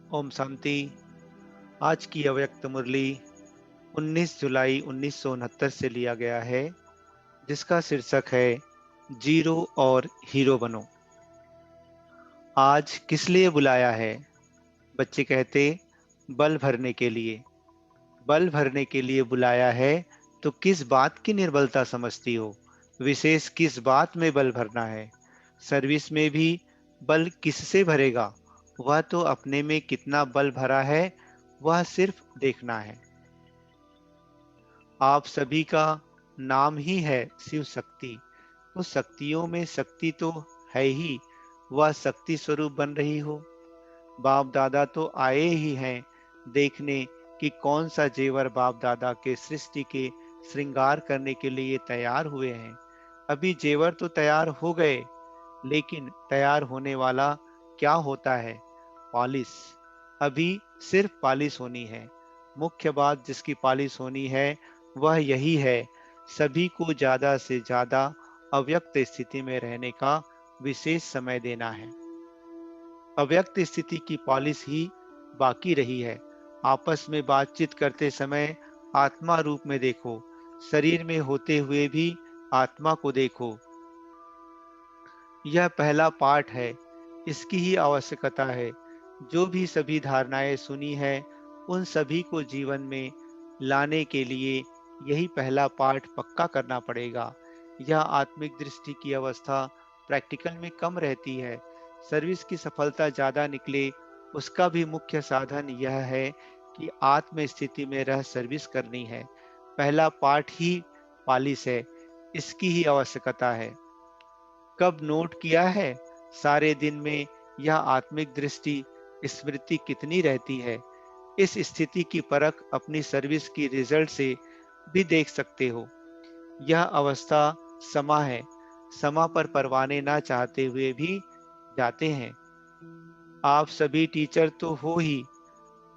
ओम शांति। आज की अव्यक्त मुरली 19 जुलाई 1969 से लिया गया है, जिसका शीर्षक है जीरो और हीरो बनो। आज किस लिए बुलाया है? बच्चे कहते, बल भरने के लिए। बल भरने के लिए बुलाया है, तो किस बात की निर्बलता समझती हो? विशेष किस बात में बल भरना है? सर्विस में भी बल किससे भरेगा? वह तो अपने में कितना बल भरा है, वह सिर्फ देखना है। आप सभी का नाम ही है शिव शक्ति। तो शक्तियों में शक्ति तो है ही, वह शक्ति स्वरूप बन रही हो। बाप दादा तो आए ही हैं देखने कि कौन सा जेवर बाप दादा के सृष्टि के श्रृंगार करने के लिए तैयार हुए हैं। अभी जेवर तो तैयार हो गए, लेकिन तैयार होने वाला क्या होता है? पॉलिश। अभी सिर्फ पॉलिश होनी है। मुख्य बात जिसकी पॉलिश होनी है वह यही है, सभी को ज्यादा से ज्यादा अव्यक्त स्थिति में रहने का विशेष समय देना है। अव्यक्त स्थिति की पॉलिश ही बाकी रही है। आपस में बातचीत करते समय आत्मा रूप में देखो, शरीर में होते हुए भी आत्मा को देखो। यह पहला पाठ है, इसकी ही आवश्यकता है। जो भी सभी धारणाएं सुनी है, उन सभी को जीवन में लाने के लिए यही पहला पाठ पक्का करना पड़ेगा। यह आत्मिक दृष्टि की अवस्था प्रैक्टिकल में कम रहती है। सर्विस की सफलता ज्यादा निकले, उसका भी मुख्य साधन यह है कि आत्म स्थिति में रह सर्विस करनी है। पहला पाठ ही पालिश है, इसकी ही आवश्यकता है। कब नोट किया है, सारे दिन में यह आत्मिक दृष्टि स्मृति कितनी रहती है? इस स्थिति की परख अपनी सर्विस की रिजल्ट से भी देख सकते हो। यह अवस्था समा है। समा पर परवाने ना चाहते हुए भी जाते हैं। आप सभी टीचर तो हो ही,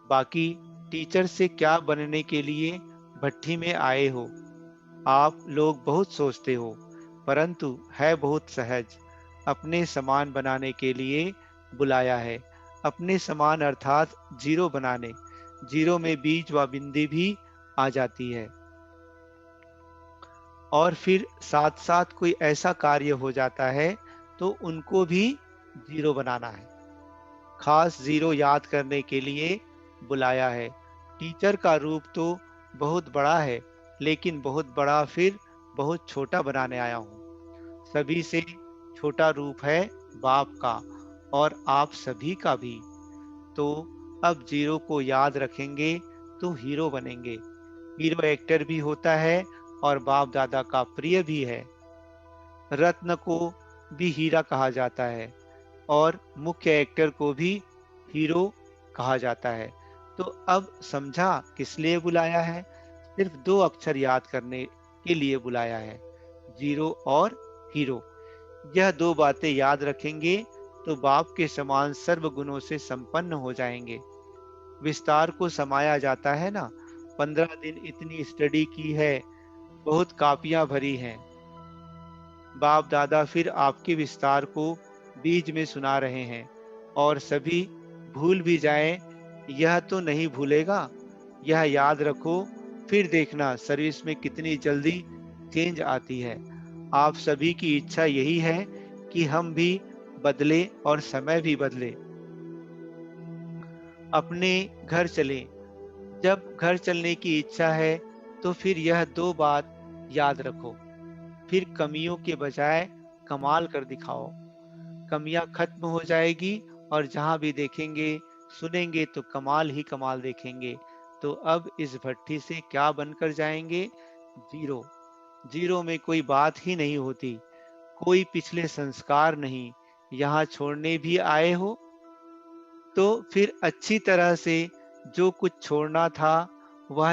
बाकी टीचर से क्या बनने के लिए भट्ठी में आए हो? आप लोग बहुत सोचते हो, परंतु है बहुत सहज। अपने समान बनाने के लिए बुलाया है। अपने समान अर्थात जीरो बनाने। जीरो में बीज व बिंदी भी आ जाती है। और फिर साथ साथ कोई ऐसा कार्य हो जाता है तो उनको भी जीरो बनाना है। खास जीरो याद करने के लिए बुलाया है। टीचर का रूप तो बहुत बड़ा है, लेकिन बहुत बड़ा फिर बहुत छोटा बनाने आया हूँ। सभी से छोटा रूप है बाप का, और आप सभी का भी। तो अब जीरो को याद रखेंगे तो हीरो बनेंगे। हीरो एक्टर भी होता है और बाप दादा का प्रिय भी है। रत्न को भी हीरा कहा जाता है और मुख्य एक्टर को भी हीरो कहा जाता है। तो अब समझा किस लिए बुलाया है? सिर्फ दो अक्षर याद करने के लिए बुलाया है, जीरो और हीरो। यह दो बातें याद रखेंगे तो बाप के समान सर्व गुणों से संपन्न हो जाएंगे। विस्तार को समाया जाता है ना। 15 दिन इतनी स्टडी की है, बहुत कापियां भरी हैं। बाप दादा फिर आपके विस्तार को बीज में सुना रहे हैं, और सभी भूल भी जाएं, यह तो नहीं भूलेगा। यह याद रखो, फिर देखना सर्विस में कितनी जल्दी चेंज आती है। आप सभी की इच्छा यही है कि हम भी बदले और समय भी बदले। अपने घर चलें। जब घर चलने की इच्छा है तो फिर यह दो बात याद रखो। फिर कमियों के बजाय कमाल कर दिखाओ। कमियां खत्म हो जाएगी और जहां भी देखेंगे सुनेंगे तो कमाल ही कमाल देखेंगे। तो अब इस भट्ठी से क्या बनकर जाएंगे? जीरो। जीरो में कोई बात ही नहीं होती, कोई पिछले संस्कार नहीं। यहाँ छोड़ने भी आए हो तो फिर अच्छी तरह से जो कुछ छोड़ना था वह